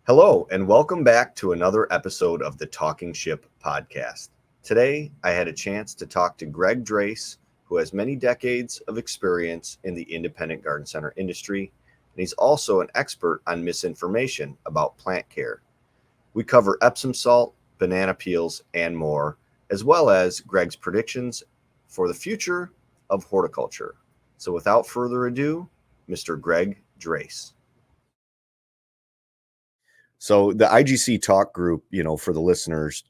Hello, and welcome back to another episode of the Talking Ship podcast. Today, I had a chance to talk to Greg Draiss, who has many decades of experience in the independent garden center industry, and he's also an expert on misinformation about plant care. We cover Epsom salt, banana peels, and more, as well as Greg's predictions for the future of horticulture. So without further ado, Mr. Greg Draiss. So the IGC talk group, for the listeners,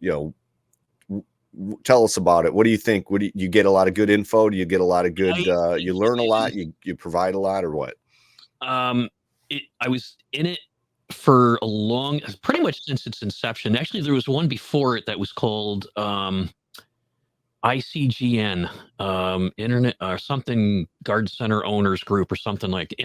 tell us about it. What do you think? You get a lot of good info? Do you get a lot of good, you learn a lot, you provide a lot, or what? I was in it for pretty much since its inception. Actually, there was one before it that was called ICGN, Internet or something, Garden Center Owners Group or something like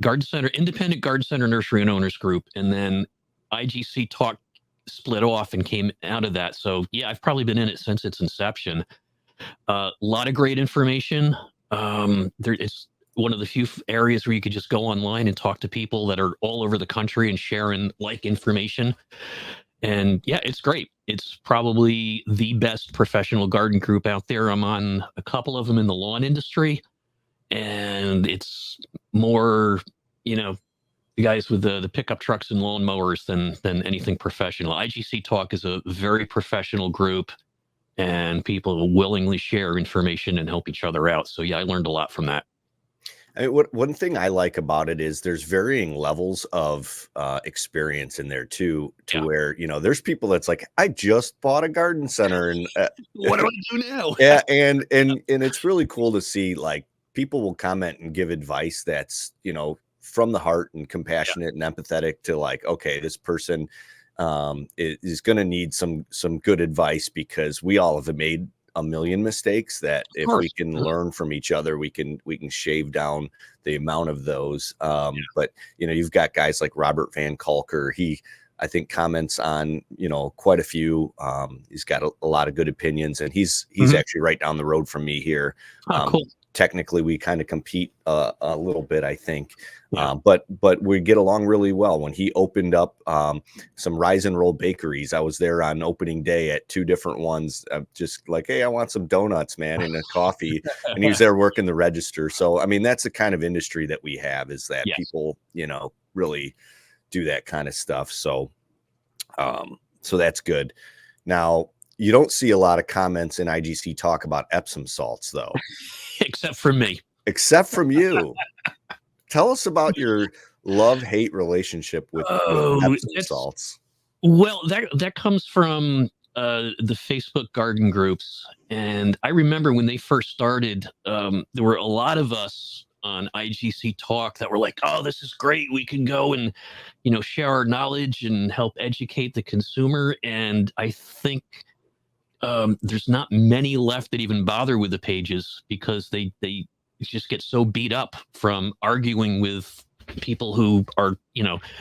Garden Center, Independent Garden Center Nursery and Owners Group. And then IGC Talk split off and came out of that. So yeah, I've probably been in it since its inception. A lot of great information. It's one of the few areas where you could just go online and talk to people that are all over the country and sharing information. And yeah, it's great. It's probably the best professional garden group out there. I'm on a couple of them in the lawn industry, and it's more, the guys with the pickup trucks and lawn mowers than anything professional. IGC Talk is a very professional group, and people willingly share information and help each other out. So yeah, I learned a lot from that. One thing I like about it is there's varying levels of experience in there too, where, there's people that's like, I just bought a garden center and what do I do now? Yeah. And it's really cool to see, like, people will comment and give advice that's, from the heart and compassionate and empathetic to, like, okay, this person is going to need some good advice, because we all have made a million mistakes that if we can learn from each other, we can shave down the amount of those. But you've got guys like Robert Van Kalker. He, I think, comments on, quite a few. He's got a lot of good opinions, and he's actually right down the road from me here. Cool. Technically, we kind of compete a little bit, I think. But we get along really well. When he opened up some Rise and Roll bakeries, I was there on opening day at two different ones. Just like, hey, I want some donuts, man, and a coffee. And he was there working the register. So, I mean, that's the kind of industry that we have, is that people, really do that kind of stuff. So, so that's good. Now, you don't see a lot of comments in IGC Talk about Epsom salts, though. Except from me. Except from you. Tell us about your love-hate relationship with Epsom salts. Well, that comes from the Facebook garden groups. And I remember when they first started, there were a lot of us on IGC Talk that were like, oh, this is great. We can go and, share our knowledge and help educate the consumer. And I think there's not many left that even bother with the pages, because they just get so beat up from arguing with people who are,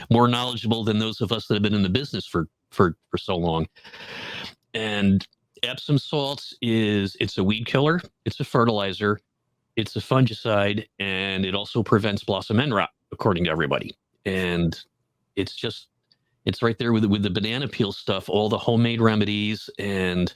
more knowledgeable than those of us that have been in the business for so long. And Epsom salts it's a weed killer, it's a fertilizer, it's a fungicide, and it also prevents blossom end rot, according to everybody. And it's right there with the banana peel stuff, all the homemade remedies. And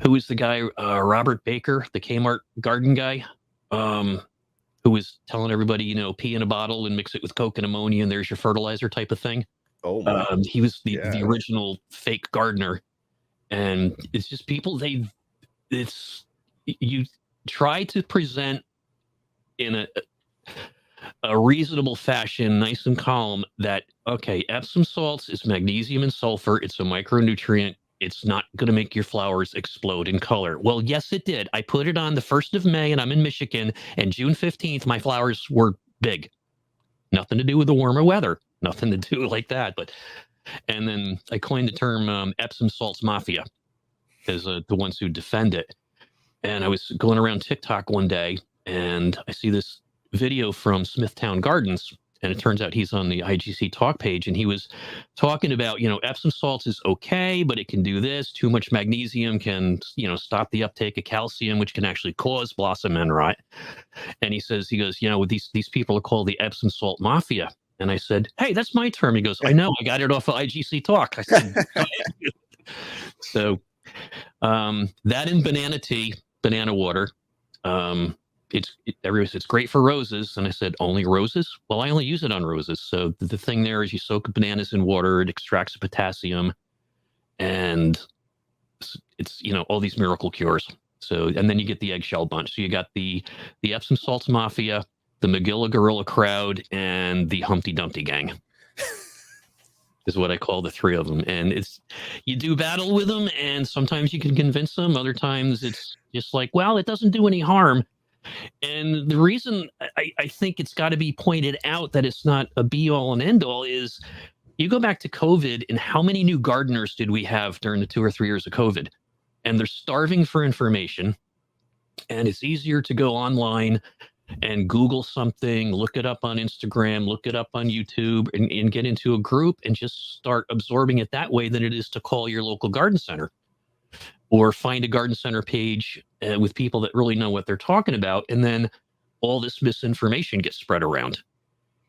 who is the guy, Robert Baker, the Kmart garden guy, who was telling everybody, pee in a bottle and mix it with Coke and ammonia, and there's your fertilizer type of thing. Oh, my. He was the original fake gardener. And it's just people, you try to present in a reasonable fashion, nice and calm, that, okay, Epsom salts is magnesium and sulfur. It's a micronutrient. It's not going to make your flowers explode in color. Well, yes, it did. I put it on the 1st of May, and I'm in Michigan, and June 15th, my flowers were big. Nothing to do with the warmer weather. Nothing to do like that. And then I coined the term Epsom salts mafia, as the ones who defend it. And I was going around TikTok one day, and I see this video from Smithtown Gardens, and it turns out he's on the IGC Talk page, and he was talking about, Epsom salts is okay, but it can do this. Too much magnesium can, stop the uptake of calcium, which can actually cause blossom end rot. And he goes, these people are called the Epsom salt mafia. And I said, "Hey, that's my term." He goes, "I know, I got it off of IGC Talk." I said, "Go ahead." So that and banana tea, banana water. Everybody says it's great for roses, and I said, "Only roses?" Well, I only use it on roses. So the thing there is, you soak bananas in water, it extracts the potassium, and it's all these miracle cures. So, and then you get the eggshell bunch. So you got the Epsom salts mafia, the McGilla gorilla crowd, and the Humpty Dumpty gang. Is what I call the three of them. And you do battle with them, and sometimes you can convince them. Other times it's just like, well, it doesn't do any harm. And the reason I think it's got to be pointed out that it's not a be all and end all is you go back to COVID, and how many new gardeners did we have during the 2 or 3 years of COVID? And they're starving for information. And it's easier to go online and Google something, look it up on Instagram, look it up on YouTube, and get into a group and just start absorbing it that way than it is to call your local garden center or find a garden center page with people that really know what they're talking about. And then all this misinformation gets spread around.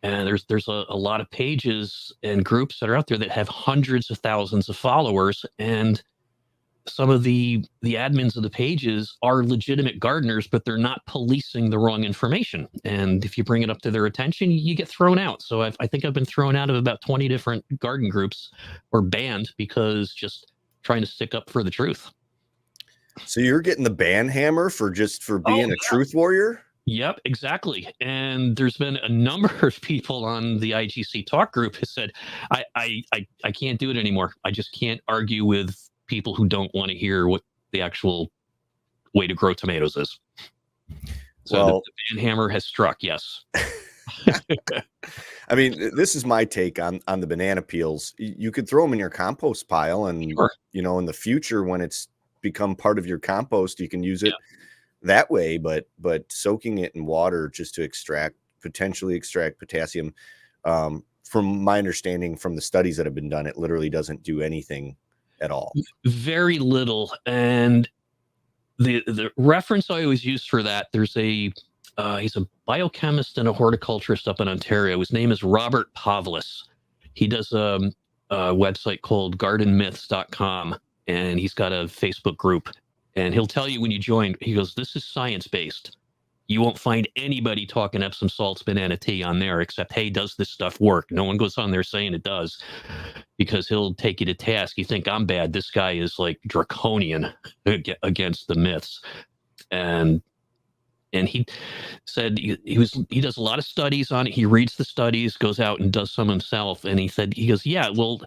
And there's a lot of pages and groups that are out there that have hundreds of thousands of followers, and some of the admins of the pages are legitimate gardeners, but they're not policing the wrong information. And if you bring it up to their attention, you get thrown out. So I think I've been thrown out of about 20 different garden groups, or banned, because just trying to stick up for the truth. So you're getting the ban hammer for being a truth warrior? Yep, exactly. And there's been a number of people on the IGC Talk group who said, I can't do it anymore. I just can't argue with people who don't want to hear what the actual way to grow tomatoes is. So the ban hammer has struck, yes. I mean, this is my take on the banana peels. You could throw them in your compost pile, and sure, in the future, when it's become part of your compost, you can use it that way. But soaking it in water just to potentially extract potassium, from my understanding from the studies that have been done, it literally doesn't do anything at all. Very little. And the reference I always use for that, there's he's a biochemist and a horticulturist up in Ontario. His name is Robert Pavlis. He does a website called gardenmyths.com, and he's got a Facebook group. And he'll tell you when you join, he goes, "This is science-based. You won't find anybody talking Epsom salts banana tea on there except, hey, does this stuff work?" No one goes on there saying it does, because he'll take you to task. You think I'm bad. This guy is like draconian against the myths. And he said he does a lot of studies on it. He reads the studies, goes out and does some himself. And he goes, yeah, well,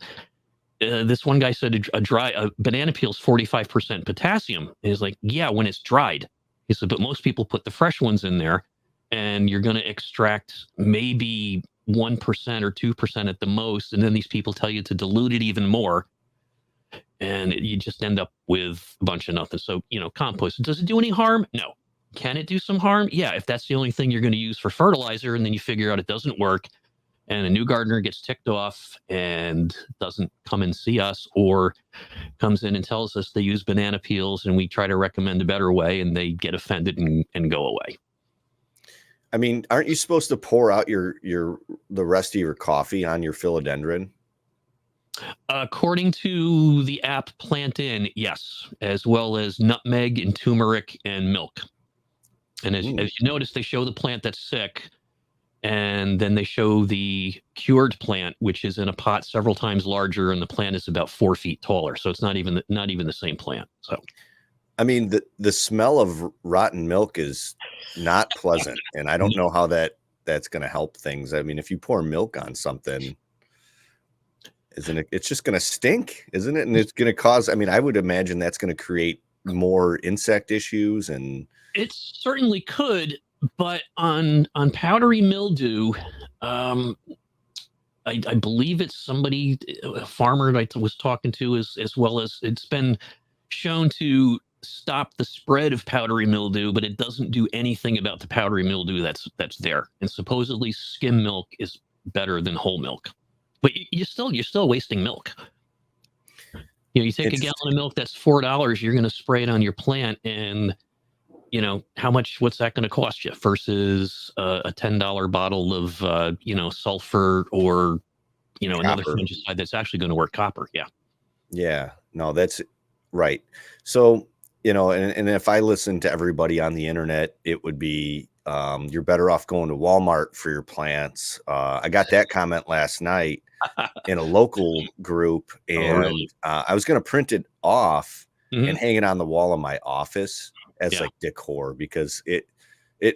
this one guy said a banana peel is 45% potassium. And he's like, yeah, when it's dried. He said, but most people put the fresh ones in there, and you're going to extract maybe 1% or 2% at the most. And then these people tell you to dilute it even more. And you just end up with a bunch of nothing. So, compost, does it do any harm? No. Can it do some harm? Yeah, if that's the only thing you're going to use for fertilizer, and then you figure out it doesn't work, and a new gardener gets ticked off and doesn't come and see us, or comes in and tells us they use banana peels, and we try to recommend a better way, and they get offended and go away. I mean, aren't you supposed to pour out the rest of your coffee on your philodendron? According to the app Plant In, yes, as well as nutmeg and turmeric and milk. And as you notice, they show the plant that's sick, and then they show the cured plant, which is in a pot several times larger, and the plant is about 4 feet taller. So it's not even the same plant. So, I mean, the smell of rotten milk is not pleasant, and I don't know how that's going to help things. I mean, if you pour milk on something, isn't it? It's just going to stink, isn't it? And it's going to cause. I mean, I would imagine that's going to create more insect issues, and it certainly could. But on powdery mildew, I believe it's a farmer that I was talking to, as well as it's been shown to stop the spread of powdery mildew, but it doesn't do anything about the powdery mildew that's there. And supposedly skim milk is better than whole milk, but you're still wasting milk. You take a gallon of milk that's $4, you're going to spray it on your plant, and what's that going to cost you versus a $10 bottle of, sulfur, or, another Copper. fungicide that's actually going to work, copper. Yeah. Yeah, no, that's right. So, and if I listen to everybody on the internet, it would be, you're better off going to Walmart for your plants. I got that comment last night in a local group, Oh, and really? I was going to print it off and Hmm. hang it on the wall of my office as Yeah. like decor, because it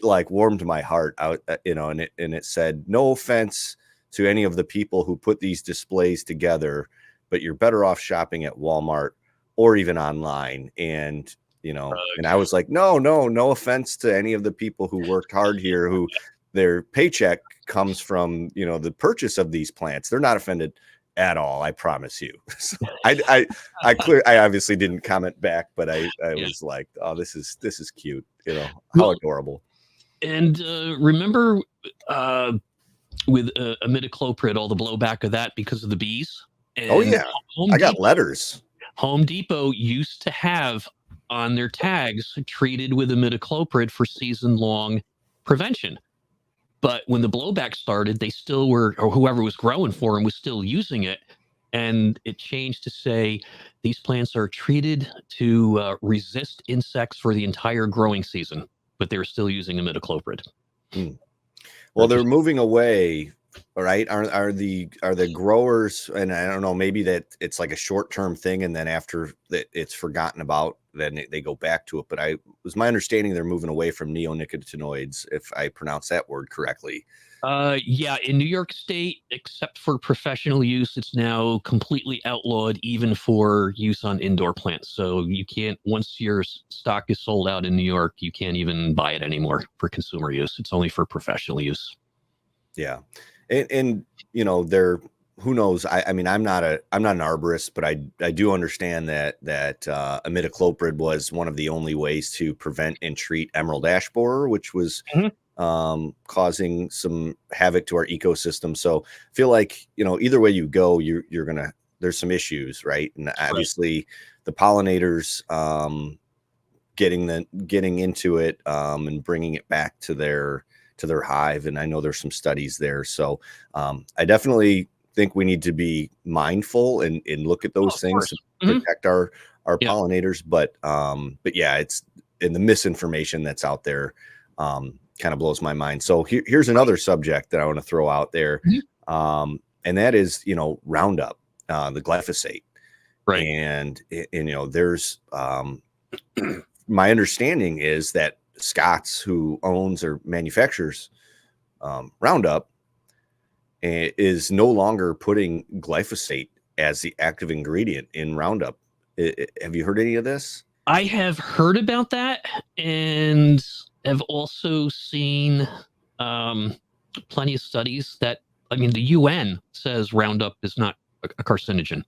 like warmed my heart out, and it said, no offense to any of the people who put these displays together, but you're better off shopping at Walmart or even online. And I was like, no, no, no offense to any of the people who worked hard here, who their paycheck comes from, the purchase of these plants. They're not offended at all, I promise you. So I obviously didn't comment back, but I Yeah. was like, oh, this is cute, how Well, adorable. and remember, uh, with imidacloprid, all the blowback of that because of the bees. Oh And yeah, Home I got Depot, letters. Home Depot used to have on their tags treated with imidacloprid for season-long prevention. But when the blowback started, they still were, or whoever was growing for them was still using it. And it changed to say these plants are treated to resist insects for the entire growing season, but they were still using imidacloprid. Hmm. Well, That they're just moving away, all right? Are the growers, and I don't know, maybe that it's like a short-term thing, and then after that it's forgotten about, then they go back to it. But I was my understanding they're moving away from neonicotinoids, if I pronounce that word correctly. Yeah, in New York State, except for professional use, it's now completely outlawed, even for use on indoor plants. So you can't, once your stock is sold out in New York, you can't even buy it anymore for consumer use. It's only for professional use. Yeah. And they're, who knows? I mean, I'm not an arborist, but I do understand that imidacloprid was one of the only ways to prevent and treat emerald ash borer, which was Mhm. causing some havoc to our ecosystem. So I feel like, either way you go, you're gonna there's some issues, right? And Right. obviously the pollinators, getting into it, and bringing it back to their hive. And I know there's some studies there. So I definitely think we need to be mindful and look at Oh, those of things to course. Hmm. protect our Yeah. pollinators. But yeah, it's in the misinformation that's out there, kind of blows my mind. So here's another subject that I want to throw out there. Mhm. And that is, Roundup, the glyphosate. Right. And there's, my understanding is that Scott's, who owns or manufactures Roundup, is no longer putting glyphosate as the active ingredient in Roundup. Have you heard any of this? I have heard about that, and have also seen um, plenty of studies that, I mean, the UN says Roundup is not a carcinogen.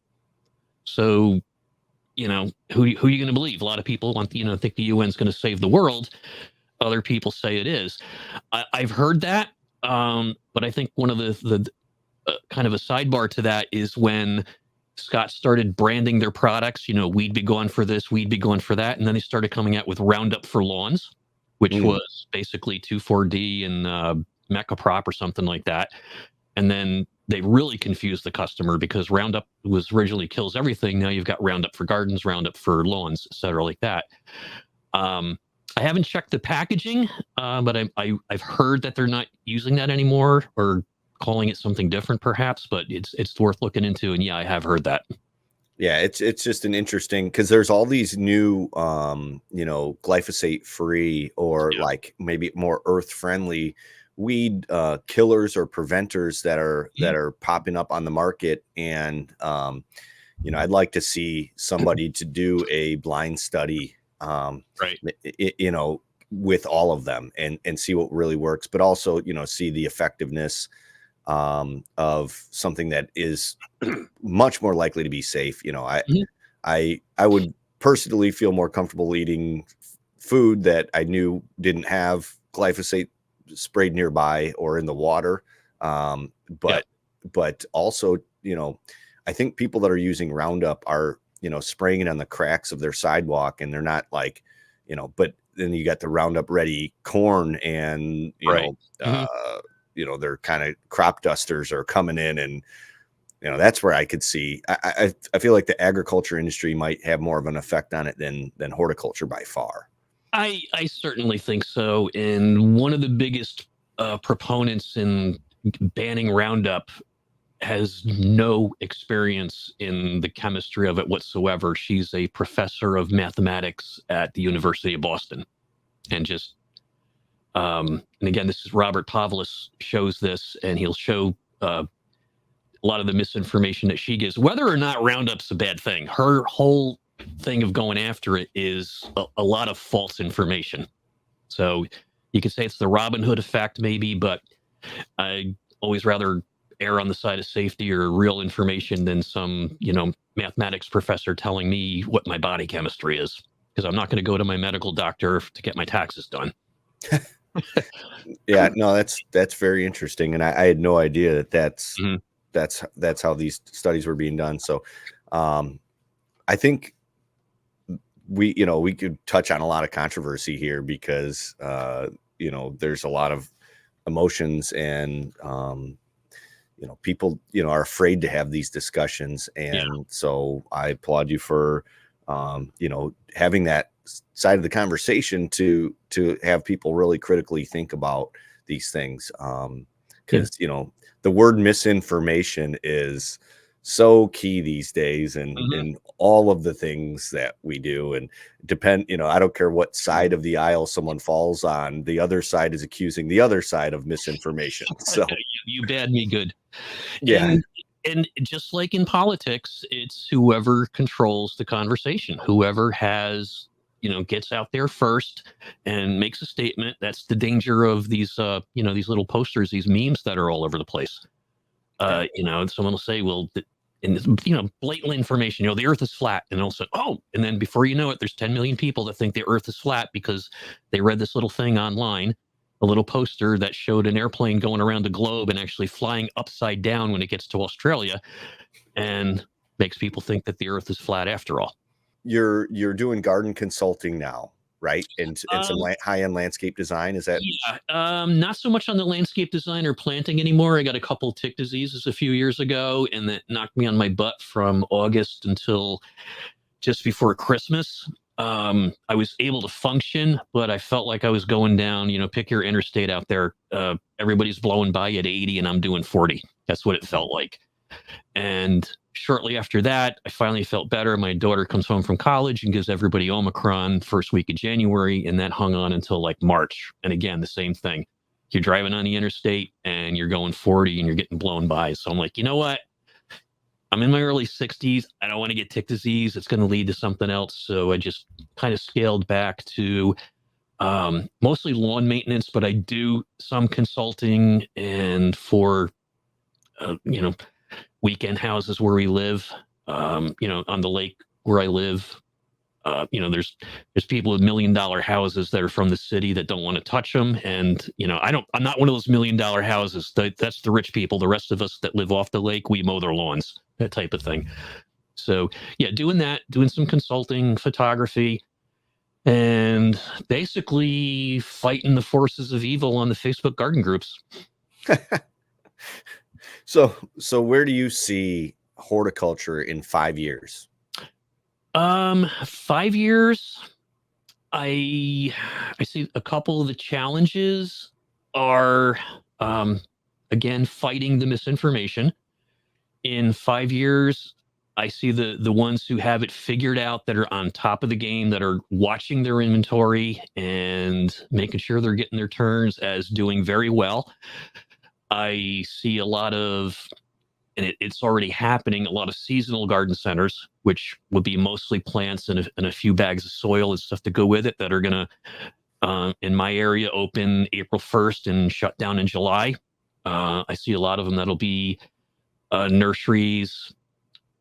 So, who are you going to believe? A lot of people think the UN's going to save the world. Other people say it is. I've heard that, but I think one of the kind of a sidebar to that is when Scott started branding their products. We'd be going for this, we'd be going for that, and then they started coming out with Roundup for lawns, which Mm, was basically 2,4-D and Mecaprop or something like that. And then they really confused the customer because Roundup was originally kills everything. Now you've got Roundup for gardens, Roundup for lawns, etc., like that. Um, I haven't checked the packaging, but I've heard that they're not using that anymore, or calling it something different, perhaps. But it's worth looking into. And yeah, I have heard that. yeah, it's just an interesting, because there's all these new, glyphosate free, or Yeah. like maybe more earth friendly weed killers or preventers that Mhm. are popping up on the market. And I'd like to see somebody to do a blind study, Right. with all of them, and see what really works, but also, see the effectiveness, of something that is much more likely to be safe. Mhm. I would personally feel more comfortable eating food that I knew didn't have glyphosate sprayed nearby or in the water. Yeah. But also, I think people that are using Roundup are, spraying it on the cracks of their sidewalk, and they're not like, but then you got the Roundup Ready corn, and Right. Mhm. they're kind of crop dusters are coming in, and that's where I could see. I feel like the agriculture industry might have more of an effect on it than horticulture by far. I certainly think so. And one of the biggest proponents in banning Roundup has no experience in the chemistry of it whatsoever. She's a professor of mathematics at the University of Boston, and just and again, this is Robert Pavlis shows this, and he'll show a lot of the misinformation that she gives, whether or not Roundup's a bad thing. Her whole thing of going after it is a lot of false information. So you could say it's the Robin Hood effect, maybe, but I always rather err on the side of safety or real information than some, mathematics professor telling me what my body chemistry is, because I'm not going to go to my medical doctor to get my taxes done. Yeah, no, that's very interesting, and I had no idea that Mhm. that's how these studies were being done. So, I think we could touch on a lot of controversy here because there's a lot of emotions, and people are afraid to have these discussions, Yeah. and so I applaud you for having that side of the conversation to have people really critically think about these things, Yeah. because the word misinformation is so key these days, and Mhm. in all of the things that we do, and I don't care what side of the aisle someone falls on, the other side is accusing the other side of misinformation. So You bad, me good. yeah. And just like in politics, it's whoever controls the conversation, whoever has, gets out there first and makes a statement. That's the danger of these, these little posters, these memes that are all over the place. Yeah. And someone will say, well, and blatant information, the earth is flat. And also, oh, and then before you know it, there's 10 million people that think the earth is flat because they read this little thing online, a little poster that showed an airplane going around the globe and actually flying upside down when it gets to Australia, and makes people think that the earth is flat after all. You're doing garden consulting now, right? And some Um, high-end landscape design, is that? yeah, not so much on the landscape design or planting anymore. I got a couple tick diseases a few years ago, and that knocked me on my butt from August until just before Christmas. I was able to function, but I felt like I was going down, pick your interstate out there. Everybody's blowing by at 80 and I'm doing 40. That's what it felt like. And shortly after that, I finally felt better. My daughter comes home from college and gives everybody Omicron first week of January. And that hung on until like March. And again, the same thing. You're driving on the interstate and you're going 40 and you're getting blown by. So I'm like, you know what? I'm in my early 60s. I don't want to get tick disease. It's going to lead to something else. So I just kind of scaled back to mostly lawn maintenance, but I do some consulting and for, weekend houses where we live, on the lake where I live. There's people with $1 million houses that are from the city that don't want to touch them, and I'm not one of those $1 million houses. That's the rich people. The rest of us that live off the lake, we mow their lawns, that type of thing. So yeah, doing that, doing some consulting, photography, and basically fighting the forces of evil on the Facebook garden groups. So where do you see horticulture in 5 years? 5 years. I see a couple of the challenges are, um, again, fighting the misinformation. In 5 years, I see the ones who have it figured out, that are on top of the game, that are watching their inventory and making sure they're getting their turns, as doing very well. I see a lot of, and it's already happening, a lot of seasonal garden centers, which would be mostly plants and a few bags of soil and stuff to go with it, that are going to, in my area, open April 1st and shut down in July. I see a lot of them that'll be nurseries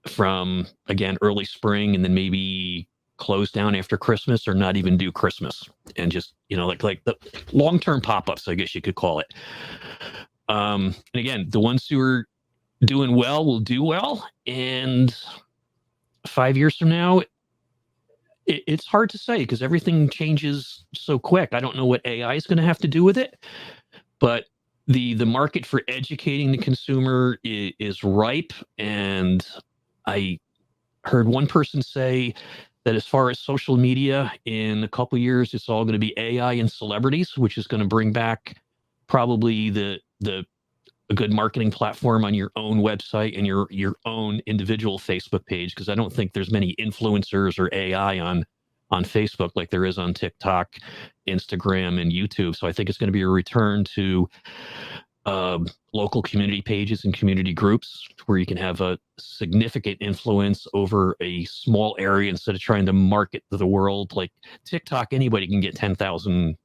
from, again, early spring, and then maybe close down after Christmas, or not even do Christmas, and just, like the long-term pop-ups, I guess you could call it. And again, the ones who are doing well will do well. And 5 years from now, It's hard to say because everything changes so quick. I don't know what AI is going to have to do with it, but the market for educating the consumer is ripe. And I heard one person say that as far as social media, in a couple of years, it's all going to be AI and celebrities, which is going to bring back probably the a good marketing platform on your own website and your own individual Facebook page, because I don't think there's many influencers or AI on Facebook like there is on TikTok, Instagram, and YouTube. So I think it's going to be a return to local community pages and community groups where you can have a significant influence over a small area instead of trying to market to the world. Like TikTok, anybody can get 10,000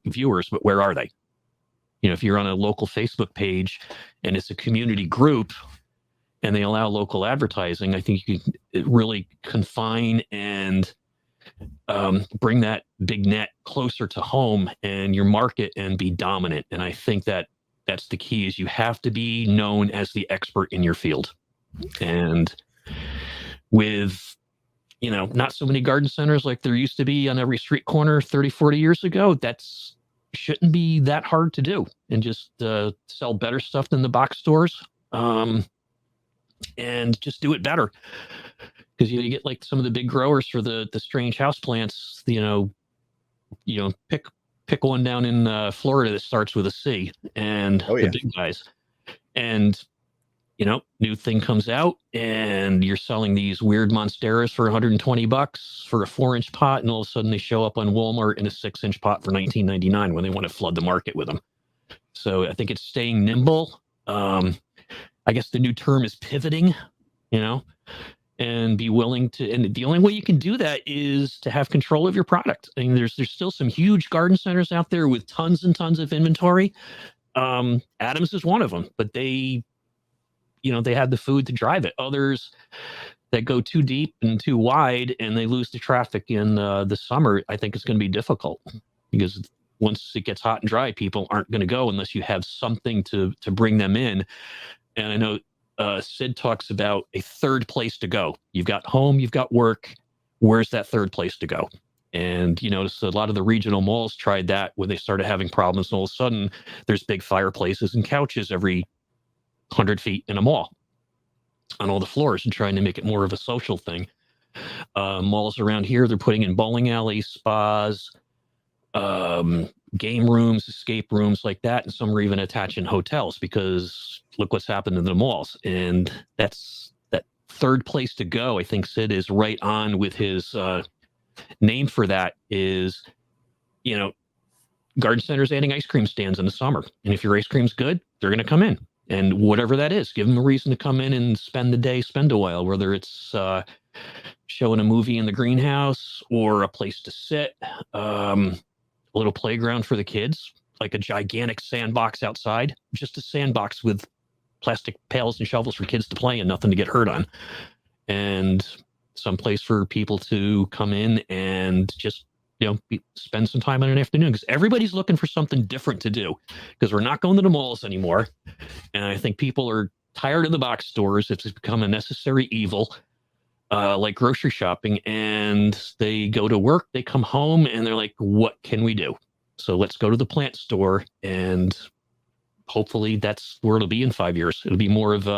viewers, but where are they? You know, if you're on a local Facebook page and it's a community group and they allow local advertising, I think you can really confine and bring that big net closer to home and your market and be dominant. And I think that that's the key, is you have to be known as the expert in your field. And with, you know, not so many garden centers like there used to be on every street corner 30, 40 years ago, that's shouldn't be that hard to do, and just sell better stuff than the box stores, and just do it better. Because you get like some of the big growers for the strange house plants, pick one down in Florida that starts with a C, and Oh, the yeah. big guys. And new thing comes out and you're selling these weird monsteras for $120 for a 4-inch pot, and all of a sudden they show up on Walmart in a 6-inch pot for $19.99 when they want to flood the market with them. So I think it's staying nimble. I guess the new term is pivoting, and be willing to. And the only way you can do that is to have control of your product. I mean, there's still some huge garden centers out there with tons and tons of inventory. Adams is one of them, but they had the food to drive it. Others that go too deep and too wide and they lose the traffic in the summer, I think it's going to be difficult, because once it gets hot and dry, people aren't going to go unless you have something to bring them in. And I know Sid talks about a third place to go. You've got home, you've got work. Where's that third place to go? And you notice a lot of the regional malls tried that when they started having problems. And all of a sudden, there's big fireplaces and couches every 100 feet in a mall on all the floors, and trying to make it more of a social thing. Malls around here, they're putting in bowling alleys, spas, game rooms, escape rooms like that. And some are even attaching hotels, because look what's happened in the malls. And that's that third place to go. I think Sid is right on with his name for that is, garden centers adding ice cream stands in the summer. And if your ice cream's good, they're going to come in. And whatever that is, give them a reason to come in and spend the day, spend a while, whether it's showing a movie in the greenhouse or a place to sit, a little playground for the kids, like a gigantic sandbox outside, just a sandbox with plastic pails and shovels for kids to play and nothing to get hurt on. And some place for people to come in and just spend some time on an afternoon, because everybody's looking for something different to do, because we're not going to the malls anymore. And I think people are tired of the box stores. It's become a necessary evil, like grocery shopping. And they go to work, they come home, and they're like, what can we do? So let's go to the plant store. And hopefully that's where it'll be in 5 years. It'll be more of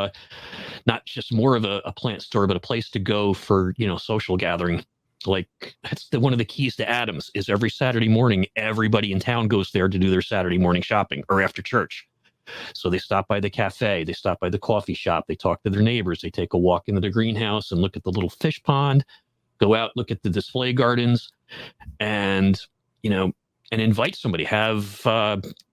not just more of a plant store, but a place to go for, social gathering. Like that's one of the keys to Adams is every Saturday morning, everybody in town goes there to do their Saturday morning shopping or after church. So they stop by the cafe, they stop by the coffee shop, they talk to their neighbors, they take a walk into the greenhouse and look at the little fish pond, go out, look at the display gardens, and, and invite somebody. Have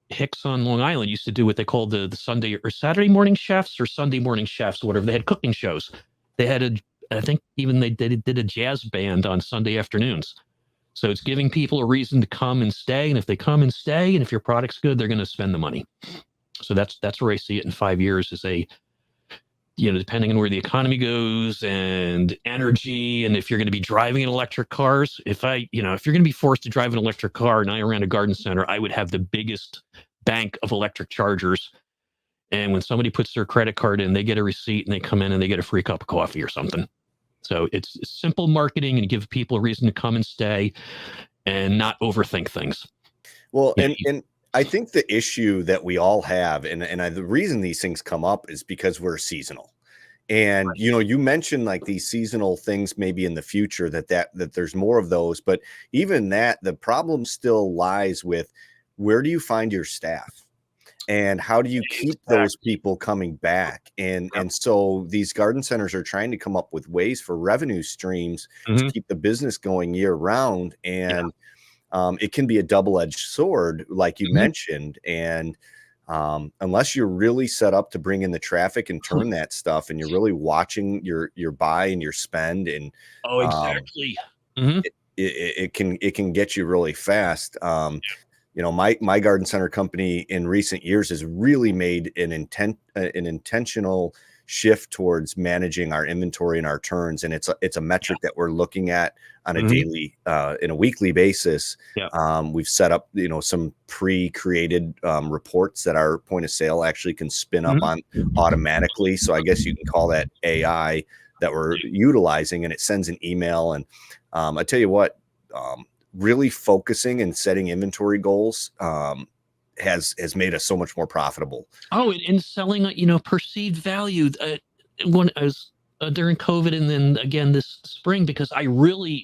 Hicks on Long Island used to do what they called the Sunday or Saturday morning chefs or Sunday morning chefs, whatever. They had cooking shows. They had I think even they did a jazz band on Sunday afternoons. So it's giving people a reason to come and stay. And if they come and stay, and if your product's good, they're going to spend the money. So that's where I see it in 5 years, is depending on where the economy goes and energy. And if you're going to be driving in electric cars, if you're going to be forced to drive an electric car and I ran a garden center, I would have the biggest bank of electric chargers. And when somebody puts their credit card in, they get a receipt and they come in and they get a free cup of coffee or something. So it's simple marketing and give people a reason to come and stay and not overthink things. Well, You know, and I think the issue that we all have, the reason these things come up is because we're seasonal. And you mentioned like these seasonal things maybe in the future that there's more of those, but even that, the problem still lies with where do you find your staff? And how do you keep those exactly. people coming back? And Yep. and so these garden centers are trying to come up with ways for revenue streams to Mhm. keep the business going year round. Yeah. And it can be a double-edged sword, like you Mhm. mentioned. And unless you're really set up to bring in the traffic and turn that stuff, and you're really watching your buy and your spend, and Oh, um, exactly. Mhm. it can get you really fast. My garden center company in recent years has really made an intentional shift towards managing our inventory and our turns, and it's a metric that we're looking at on a Mhm. daily in a weekly basis. Yeah. We've set up some pre-created reports that our point of sale actually can spin up Mhm. on automatically, so I guess you can call that AI that we're utilizing, and it sends an email. And I tell you what, really focusing and setting inventory goals has made us so much more profitable. Oh, and selling, perceived value. When I was during COVID, and then again this spring, because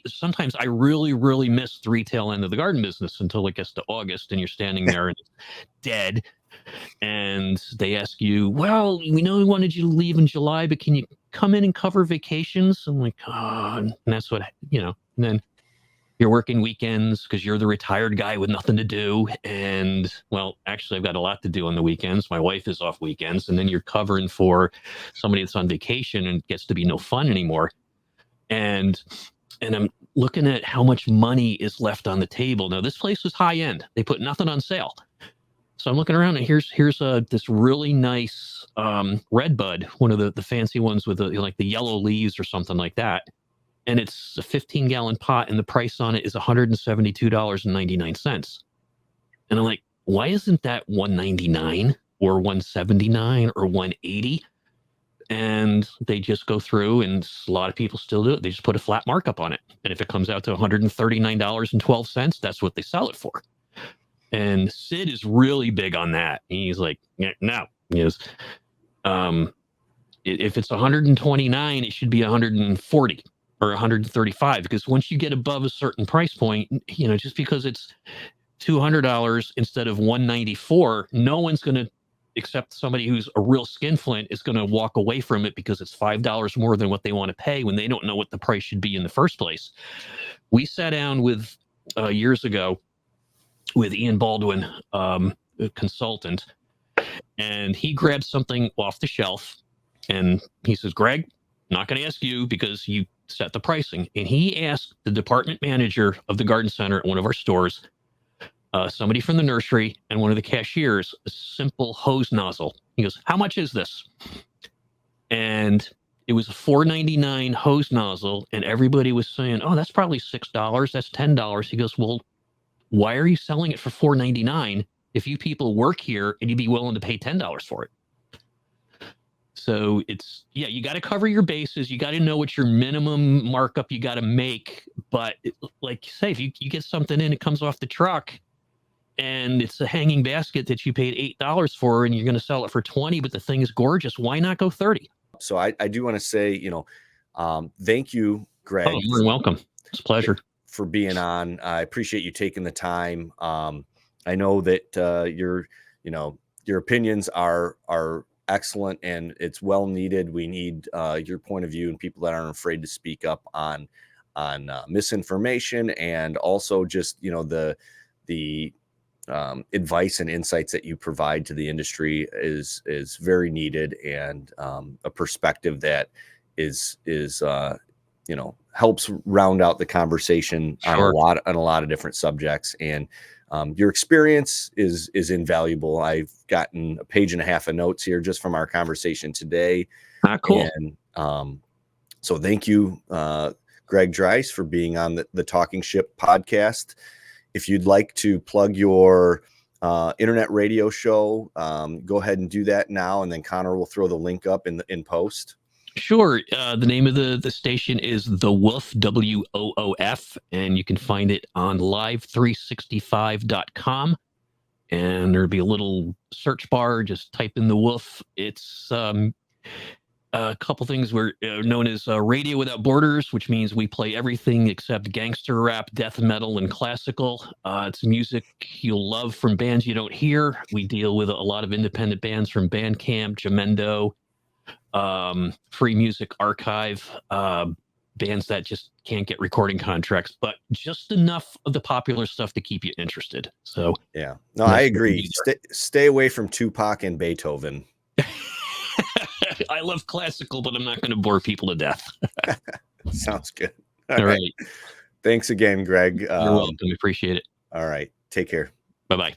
sometimes I really miss the retail end of the garden business until it gets to August, and you're standing there and it's dead, and they ask you, "Well, we know we wanted you to leave in July, but can you come in and cover vacations?" I'm like, "Oh," and that's what And then you're working weekends because you're the retired guy with nothing to do. And well, actually, I've got a lot to do on the weekends. My wife is off weekends, and then you're covering for somebody that's on vacation and gets to be no fun anymore. And I'm looking at how much money is left on the table. Now, this place was high end. They put nothing on sale. So I'm looking around, and here's this really nice red bud, one of the fancy ones with like the yellow leaves or something like that, and it's a 15-gallon pot, and the price on it is $172.99. And I'm like, why isn't that 199 or 179 or 180? And they just go through, and a lot of people still do it. They just put a flat markup on it. And if it comes out to $139.12, that's what they sell it for. And Sid is really big on that. He's like, yeah, no. He goes, um, if it's 129, it should be 140 or 135, because once you get above a certain price point, just because it's $200 instead of 194, no one's going to, except somebody who's a real skinflint, is going to walk away from it because it's $5 more than what they want to pay when they don't know what the price should be in the first place. We sat down with years ago with Ian Baldwin, a consultant, and he grabbed something off the shelf, and he says, "Greg, I'm not going to ask you because you set the pricing." And he asked the department manager of the garden center at one of our stores, somebody from the nursery, and one of the cashiers, a simple hose nozzle. He goes, "How much is this?" And it was a $4.99 hose nozzle, and everybody was saying, "Oh, that's probably $6. That's $10." He goes, "Well, why are you selling it for $4.99 if you people work here and you'd be willing to pay $10 for it?" So you got to cover your bases. You got to know what your minimum markup you got to make. But like you say, if you get something in, it comes off the truck, and it's a hanging basket that you paid $8 for, and you're going to sell it for 20, but the thing is gorgeous. Why not go 30? So I do want to say, thank you, Oh, Greg, you're welcome. It's a pleasure. for being on. I appreciate you taking the time. I know that your opinions are excellent, and it's well needed. We need your point of view, and people that aren't afraid to speak up on misinformation, and also just the advice and insights that you provide to the industry is very needed, and a perspective that is helps round out the conversation on Sure. a lot of different subjects. And your experience is invaluable. I've gotten a page and a half of notes here just from our conversation today. Ah, cool. And so thank you, Greg Draiss, for being on the Talking Ship podcast. If you'd like to plug your internet radio show, go ahead and do that now, and then Connor will throw the link up in post. Sure. The name of the station is The Woof, WOOF, and you can find it on live365.com. And there'll be a little search bar. Just type in The Woof. It's a couple things. We're known as Radio Without Borders, which means we play everything except gangster rap, death metal, and classical. It's music you'll love from bands you don't hear. We deal with a lot of independent bands from Bandcamp, Jamendo, Free Music Archive, bands that just can't get recording contracts, but just enough of the popular stuff to keep you interested. So yeah, no, I agree. Stay away from Tupac and Beethoven. I love classical, but I'm not going to bore people to death. Sounds good. All right. Thanks again, Greg. You're welcome. Appreciate it. All right. Take care. Bye-bye.